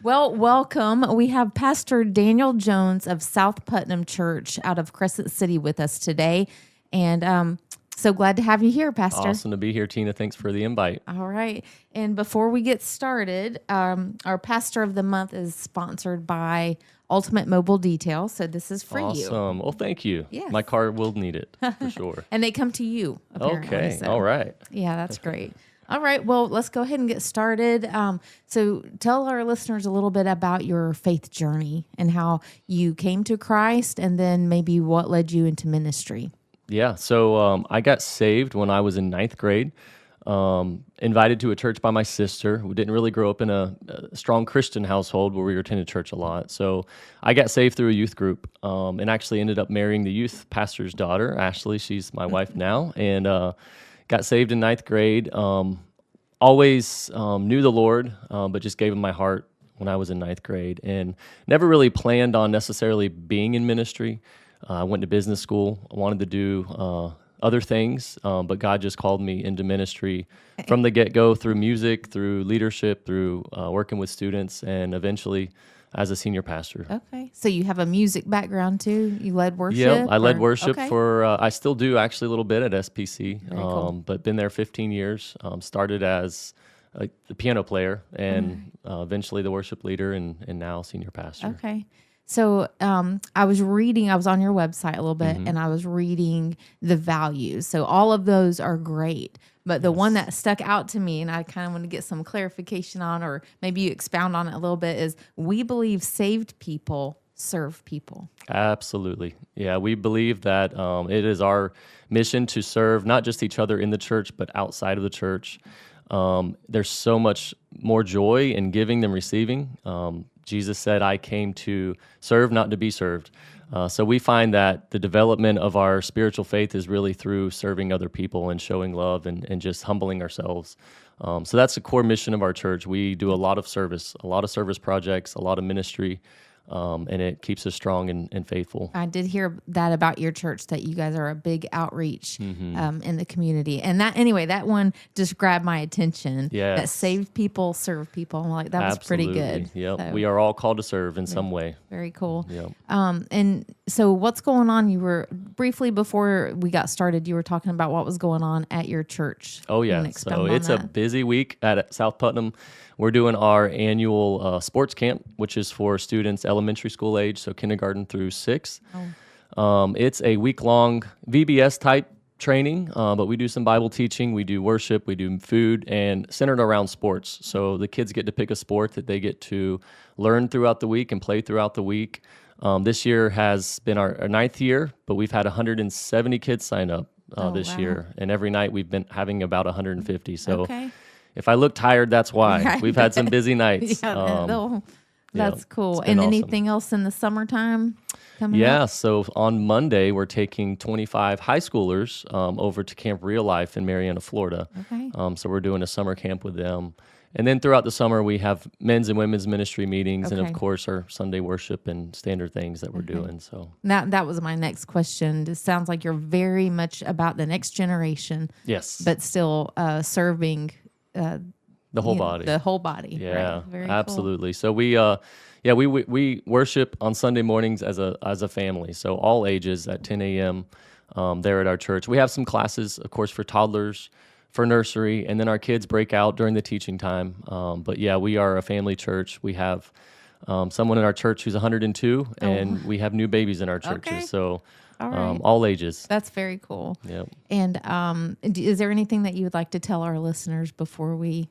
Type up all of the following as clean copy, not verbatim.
Well, welcome. We have Pastor Daniel Jones of South Putnam Church out of Crescent City with us today. And so glad to have you here, Pastor. Awesome to be here, Tina. Thanks for the invite. All right. And before we get started, our Pastor of the Month is sponsored by Ultimate Mobile Detail. So this is for you. Awesome. Well, thank you. Yes. My car will need it for sure. And they come to you, apparently. Okay. So, All right. yeah, that's great. All right. Well, let's go ahead and get started. So tell our listeners a little bit about your faith journey and how you came to Christ and then maybe what led you into ministry. Yeah. So I got saved when I was in ninth grade. Invited to a church by my sister. We didn't really grow up in a strong Christian household where we attended church a lot. So I got saved through a youth group and actually ended up marrying the youth pastor's daughter, Ashley. She's my wife now. And got saved in ninth grade. Always knew the Lord, but just gave him my heart when I was in ninth grade and never really planned on necessarily being in ministry. I went to business school. I wanted to do other things, but God just called me into ministry from the get-go through music, through leadership, through working with students, and eventually as a senior pastor. Okay. So you have a music background too? You led worship? Yeah, I led worship Okay. for, I still do actually a little bit at SPC, Very cool. but been there 15 years. Started as the piano player and eventually the worship leader and now senior pastor. Okay. So I was on your website a little bit and I was reading the values. So all of those are great. But the one that stuck out to me and I kind of want to get some clarification on, or maybe you expound on it a little bit, is we believe saved people serve people. Absolutely. Yeah, we believe that it is our mission to serve not just each other in the church, but outside of the church. There's so much more joy in giving than receiving. Jesus said, I came to serve, not to be served. So we find that the development of our spiritual faith is really through serving other people and showing love and just humbling ourselves. So that's the core mission of our church. We do a lot of service projects, a lot of ministry, and it keeps us strong and faithful. I did hear that about your church, that you guys are a big outreach in the community. And that one just grabbed my attention. Yes. That saved people, serve people. I'm like, that was pretty good. Yep. So, We are all called to serve in some way. very cool. Yep. And so what's going on? You were briefly before we got started, you were talking about what was going on at your church. Oh, You yeah. wanna expound So on it's a that? busy week at South Putnam. We're doing our annual sports camp, which is for students elementary school age, so kindergarten through 6. It's a week-long VBS type training, but we do some Bible teaching, we do worship, we do food, and centered around sports. So the kids get to pick a sport that they get to learn throughout the week and play throughout the week. This year has been our ninth year, but we've had 170 kids sign up this wow. year, and every night we've been having about 150. So Okay. if I look tired, that's why. Right. We've had some busy nights. That's cool. been And awesome. anything else in the summertime coming Yeah, up? so on Monday, we're taking 25 high schoolers over to Camp Real Life in Marietta, Florida. Okay. So we're doing a summer camp with them. And then throughout the summer, we have men's and women's ministry meetings and, Okay. of course, our Sunday worship and standard things that we're doing. So, That was my next question. It sounds like you're very much about the next generation, yes, but still serving the whole body. The whole body. Yeah, Right. Very absolutely. So we worship on Sunday mornings as a family. So all ages at 10 a.m. There at our church. We have some classes, of course, for toddlers, for nursery, and then our kids break out during the teaching time. But yeah, we are a family church. We have someone in our church who's 102, and we have new babies in our churches. Okay. So All right. all ages. That's very cool. Yep. And is there anything that you would like to tell our listeners before we?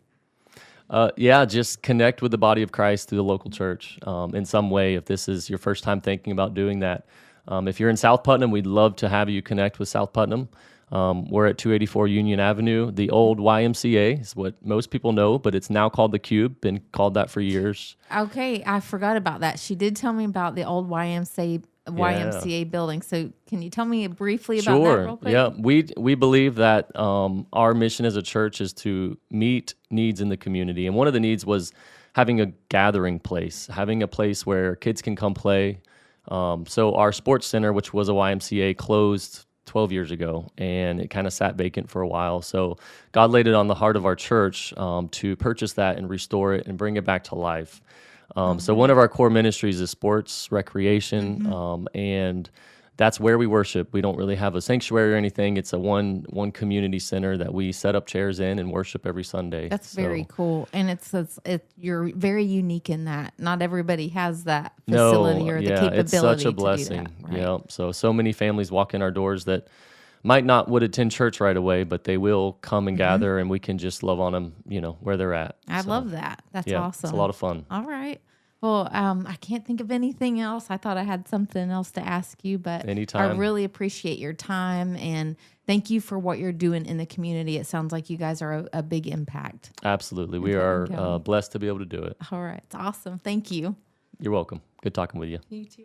Just connect with the body of Christ through the local church in some way. If this is your first time thinking about doing that, if you're in South Putnam, we'd love to have you connect with South Putnam. We're at 284 Union Avenue. The old YMCA is what most people know, but it's now called the Cube. Been called that for years. Okay, I forgot about that. She did tell me about the old YMCA building. So can you tell me briefly about that real quick? Yeah. We believe that our mission as a church is to meet needs in the community. And one of the needs was having a gathering place, having a place where kids can come play. So our sports center, which was a YMCA, closed 12 years ago, and it kind of sat vacant for a while. So God laid it on the heart of our church to purchase that and restore it and bring it back to life. So one of our core ministries is sports, recreation, and that's where we worship. We don't really have a sanctuary or anything. It's a one community center that we set up chairs in and worship every Sunday. That's very cool, and you're very unique in that. Not everybody has that facility or the capability. It's such a to blessing. do that, right? Yeah. So many families walk in our doors that would attend church right away, but they will come and gather, and we can just love on them, where they're at. I love that. That's yeah, awesome. It's a lot of fun. All right. Well, I can't think of anything else. I thought I had something else to ask you, but Anytime. I really appreciate your time, and thank you for what you're doing in the community. It sounds like you guys are a big impact. Absolutely. We are blessed to be able to do it. All right. It's awesome. Thank you. You're welcome. Good talking with you. You too.